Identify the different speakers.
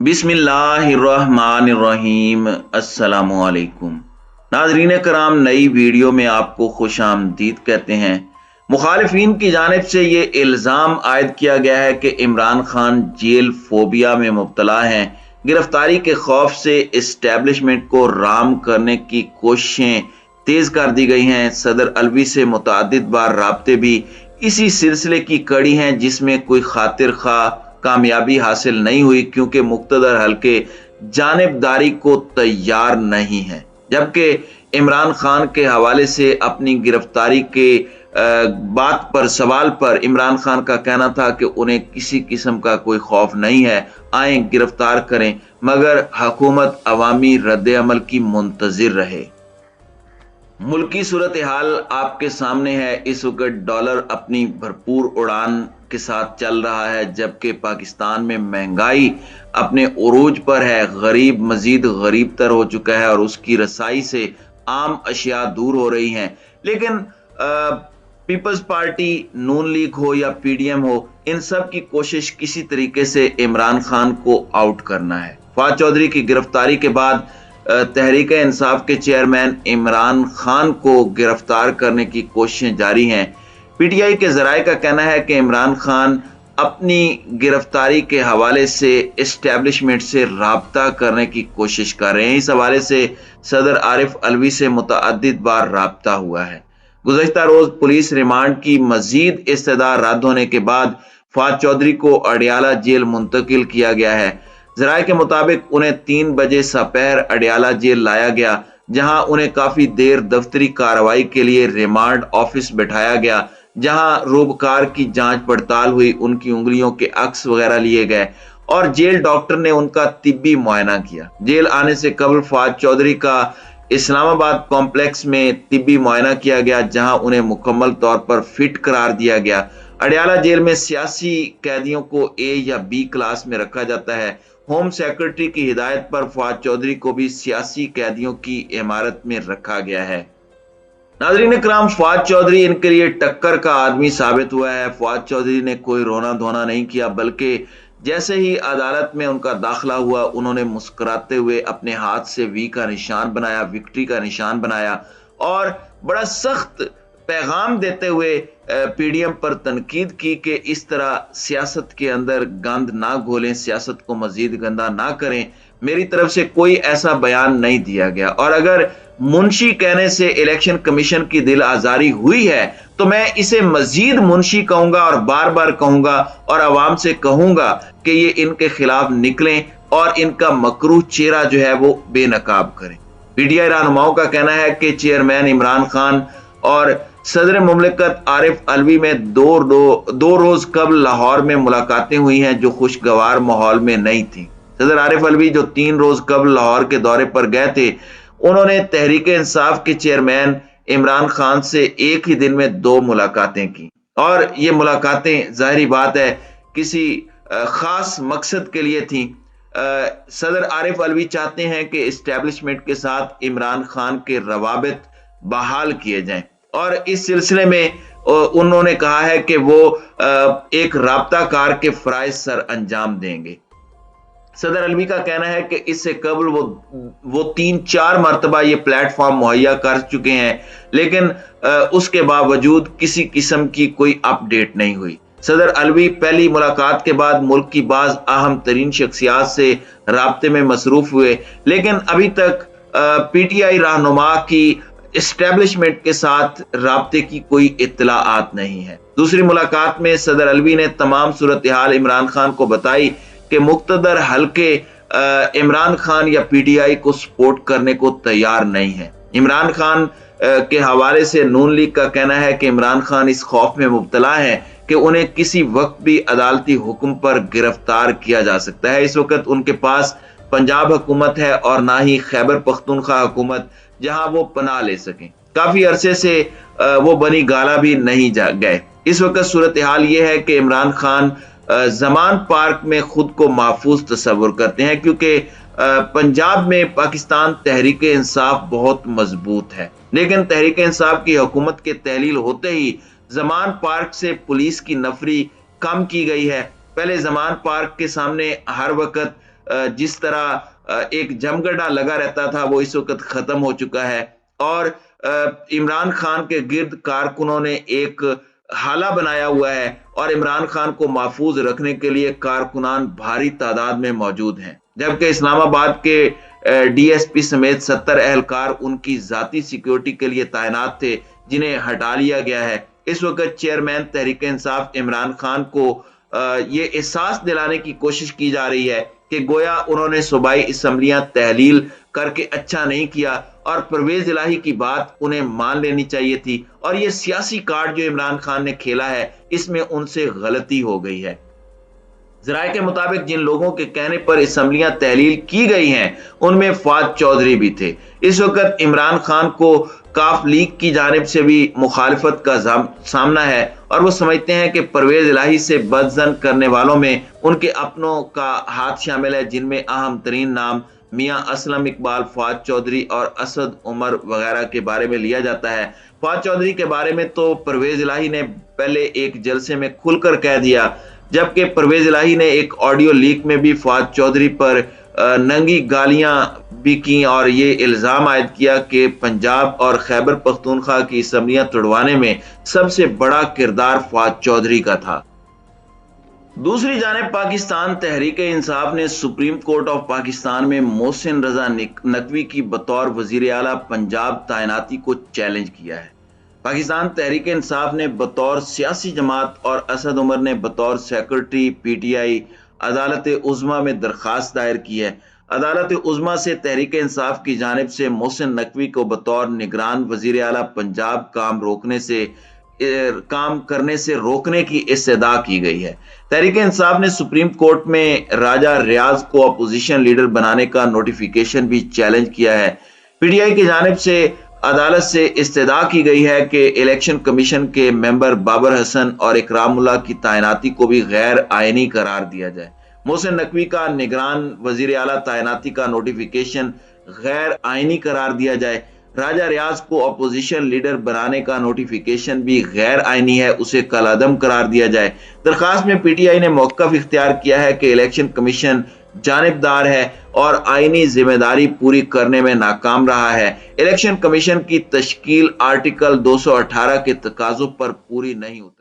Speaker 1: बिस्मिल्लाहिर्रहमानिर्रहीम। अस्सलामुअलैकुम नाजरीन कराम, नई वीडियो में आपको खुश आमदीद कहते हैं। मुखालिफिन की जानिब से ये इल्ज़ाम आयद किया गया है कि इमरान खान जेल फोबिया में मुब्तला हैं। गिरफ्तारी के खौफ से इस्टेब्लिशमेंट को राम करने की कोशिशें तेज कर दी गई हैं। सदर अलवी से मुतअद्दिद बार राब्ते भी इसी सिलसिले की कड़ी हैं, जिसमें कोई खातिर खा कामयाबी हासिल नहीं हुई, क्योंकि मुक्तदर हल्के जानिबदारी को तैयार नहीं है। जबकि इमरान खान के हवाले से अपनी गिरफ्तारी के बात पर सवाल पर इमरान खान का कहना था कि उन्हें किसी किस्म का कोई खौफ नहीं है, आए गिरफ्तार करें, मगर हुकूमत अवामी रद्द अमल की मुंतजिर रहे। मुल्की सूरत हाल आपके सामने है। इस वक्त डॉलर अपनी भरपूर उड़ान के साथ चल रहा है, जबकि पाकिस्तान में महंगाई अपने उरूज पर है। गरीब मजीद गरीब तर हो चुका है और उसकी रसाई से आम अशिया दूर हो रही हैं। लेकिन पीपल्स पार्टी, नून लीग हो या पीडीएम हो, इन सब की कोशिश किसी तरीके से इमरान खान को आउट करना है। फवाद चौधरी की गिरफ्तारी के बाद तहरीक इंसाफ के चेयरमैन इमरान खान को गिरफ्तार करने की कोशिशें जारी हैं। पीटीआई के जराये का कहना है कि इमरान खान अपनी गिरफ्तारी के हवाले से एस्टेब्लिशमेंट से राब्ता करने की कोशिश कर रहे हैं। इस हवाले से सदर आरिफ अलवी से मुतअद्दिद बार राब्ता हुआ है। गुज़श्ता रोज पुलिस रिमांड की मजीद इस्तदा रद्द होने के बाद फवाद चौधरी को अडियाला जेल मुंतकिल किया गया है। जराये के मुताबिक उन्हें 3 बजे सपहर अडियाला जेल लाया गया, जहां उन्हें काफी देर दफ्तरी कार्रवाई के लिए रिमांड ऑफिस बैठाया गया, जहां रोबकार की जांच पड़ताल हुई, उनकी उंगलियों के अक्स वगैरह लिए गए और जेल डॉक्टर ने उनका तिब्बी मुआयना किया। जेल आने से कबल फवाद चौधरी का इस्लामाबाद कॉम्प्लेक्स में तिब्बी मुआयना किया गया, जहां उन्हें मुकम्मल तौर पर फिट करार दिया गया। अडियाला जेल में सियासी कैदियों को ए या बी क्लास में रखा जाता है। होम सेक्रेटरी की हिदायत पर फवाद चौधरी को भी सियासी कैदियों की इमारत में रखा गया है। नाज़रीन इकराम, फवाद चौधरी इनके लिए टक्कर का आदमी साबित हुआ है। फवाद चौधरी ने कोई रोना धोना नहीं किया, बल्कि जैसे ही अदालत में उनका दाखिला हुआ, उन्होंने मुस्कुराते हुए अपने हाथ से वी का निशान बनाया, विक्ट्री का निशान बनाया और बड़ा सख्त पैगाम देते हुए पीडीएम पर तनकीद की कि इस तरह सियासत के अंदर गंद ना घोलें, सियासत को मजीद गंदा ना करें। मेरी तरफ से कोई ऐसा बयान नहीं दिया गया और अगर मुंशी कहने से इलेक्शन कमीशन की दिल आजारी हुई है तो मैं इसे मजीद मुंशी कहूंगा और बार बार कहूंगा और आवाम से कहूंगा कि ये इनके खिलाफ निकलें और इनका मकरूह चेहरा जो है वो बेनकाब करें। पीटीआई रहनुमाओं का कहना है कि चेयरमैन इमरान खान और सदर मुमलिकत आरिफ अलवी में दो रोज कबल लाहौर में मुलाकातें हुई हैं, जो खुशगवार माहौल में नहीं थी। सदर आरिफ अलवी जो 3 रोज कबल लाहौर के दौरे पर गए थे, उन्होंने तहरीक इंसाफ के चेयरमैन इमरान खान से एक ही दिन में 2 मुलाकातें की और ये मुलाकातें जाहिर बात है किसी खास मकसद के लिए थी। सदर आरिफ अलवी चाहते हैं कि एस्टेब्लिशमेंट के साथ इमरान खान के रवाबित बहाल किए जाएं और इस सिलसिले में उन्होंने कहा है कि वो एक राब्ताकार के फराइज सर अंजाम देंगे। सदर अलवी का कहना है कि इससे कबल वो 3-4 मरतबा ये प्लेटफॉर्म मुहैया कर चुके हैं, लेकिन उसके बावजूद किसी किस्म की कोई अपडेट नहीं हुई। सदर अलवी पहली मुलाकात के बाद मुल्क की बाज अहम तरीन शख्सियात से राब्ते में मसरूफ हुए, लेकिन अभी तक पीटीआई रहनुमा की एस्टेब्लिशमेंट के साथ राब्ते की कोई इत्तलाआत नहीं है। दूसरी मुलाकात में सदर अलवी ने तमाम सूरत हाल इमरान खान को बताई कि मुक्तदर हल्के इमरान खान या पीटीआई को सपोर्ट करने को तैयार नहीं है। इमरान खान के हवाले से नून लीग का कहना है कि इमरान खान इस खौफ में मुब्तला है कि उन्हें किसी वक्त भी अदालती हुक्म पर गिरफ्तार किया जा सकता है। इस वक्त उनके पास पंजाब हुकूमत है और ना ही खैबर पख्तूनख्वा हुकूमत, जहां वो पनाह ले सकें। काफी अरसे से वो बनी गाला भी नहीं गए। इस वक्त सूरत हाल ये है कि इमरान खान जमान पार्क में खुद को महफूज तस्वुर करते हैं, क्योंकि पंजाब में पाकिस्तान तहरीक इंसाफ बहुत मजबूत है, लेकिन तहरीक इंसाफ की हुकूमत के तहलील होते ही जमान पार्क से पुलिस की नफरी कम की गई है। पहले जमान पार्क के सामने हर वक्त جس طرح ایک جمگڈا لگا رہتا تھا وہ اس وقت ختم ہو چکا ہے، اور عمران خان کے گرد کارکنوں نے ایک حالہ بنایا ہوا ہے، اور عمران خان کو محفوظ رکھنے کے لیے کارکنان بھاری تعداد میں موجود ہیں، جبکہ اسلام آباد کے ڈی ایس پی سمیت 70 اہلکار ان کی ذاتی سیکیورٹی کے لیے تعینات تھے، جنہیں ہٹا لیا گیا ہے۔ اس وقت چیئرمین تحریک انصاف عمران خان کو یہ احساس دلانے کی کوشش کی جا رہی ہے کہ گویا انہوں نے صوبائی اسمبلیاں تحلیل کر کے اچھا نہیں کیا، اور پرویز الہی کی بات انہیں مان لینی چاہیے تھی، اور یہ سیاسی کارڈ جو عمران خان نے کھیلا ہے اس میں ان سے غلطی ہو گئی ہے۔ ذرائع کے مطابق جن لوگوں کے کہنے پر اسمبلیاں تحلیل کی گئی ہیں ان میں فواد چودھری بھی تھے۔ اس وقت عمران خان کو کاف لیگ کی جانب سے بھی مخالفت کا سامنا ہے، اور وہ سمجھتے ہیں کہ پرویز الہی سے بدظن کرنے والوں میں ان کے اپنوں کا ہاتھ شامل ہے، جن میں اہم ترین نام میاں اسلم اقبال، فواد چودھری اور اسد عمر وغیرہ کے بارے میں لیا جاتا ہے۔ فواد چودھری کے بارے میں تو پرویز الہی نے پہلے ایک جلسے میں کھل کر کہہ دیا، جبکہ پرویز الہی نے ایک آڈیو لیک میں بھی فواد چودھری پر ننگی گالیاں بھی کی، اور یہ الزام عائد کیا کہ پنجاب اور خیبر پختونخوا کی اسمبلیاں توڑوانے میں سب سے بڑا کردار فواد چودھری کا تھا۔ دوسری جانب پاکستان تحریک انصاف نے سپریم کورٹ آف پاکستان میں محسن رضا نقوی کی بطور وزیر اعلیٰ پنجاب تعیناتی کو چیلنج کیا ہے۔ پاکستان تحریک انصاف نے بطور سیاسی جماعت اور اسد عمر نے بطور سیکرٹری پی ٹی آئی عدالت عظمیٰ میں درخواست دائر کی ہے۔ عدالت عظمیٰ سے تحریک انصاف کی جانب سے محسن نقوی کو بطور نگران وزیر اعلیٰ پنجاب کام کرنے سے روکنے کی استدعا کی گئی ہے۔ تحریک انصاف نے سپریم کورٹ میں راجہ ریاض کو اپوزیشن لیڈر بنانے کا نوٹیفیکیشن بھی چیلنج کیا ہے۔ پی ٹی آئی کی جانب سے عدالت سے استدعا کی گئی ہے کہ الیکشن کمیشن کے ممبر بابر حسن اور اکرام اللہ کی تعیناتی کو بھی غیر آئینی قرار دیا جائے۔ محسن نقوی کا نگران وزیر اعلیٰ تعیناتی کا نوٹیفیکیشن غیر آئینی قرار دیا جائے۔ راجہ ریاض کو اپوزیشن لیڈر بنانے کا نوٹیفیکیشن بھی غیر آئینی ہے، اسے کالعدم قرار دیا جائے۔ درخواست میں پی ٹی آئی نے موقف اختیار کیا ہے کہ الیکشن کمیشن جانبدار ہے اور آئینی ذمہ داری پوری کرنے میں ناکام رہا ہے۔ الیکشن کمیشن کی تشکیل آرٹیکل 218 کے تقاضوں پر پوری نہیں اتری۔